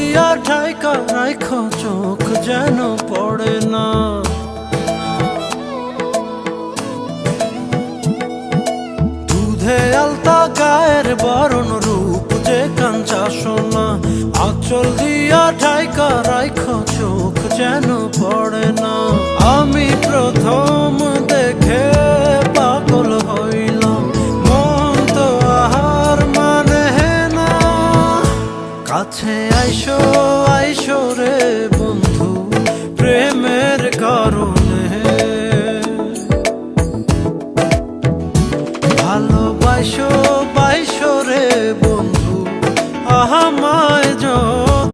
দিয়া ঠাইকা রাইখো চোখ যেন পড়ে না। দুধে আলতা গায়ের বরণ রূপ যে কাঞ্চা সোনা, আঁচল দিয়া ঠাইকা রাইখো চোখ যেন পড়ে না। আমি প্রথম দেখে পাগল হইলাম, মন তো আহার মানে না। কাছে আইসো আইসো রে বন্ধু, প্রেমে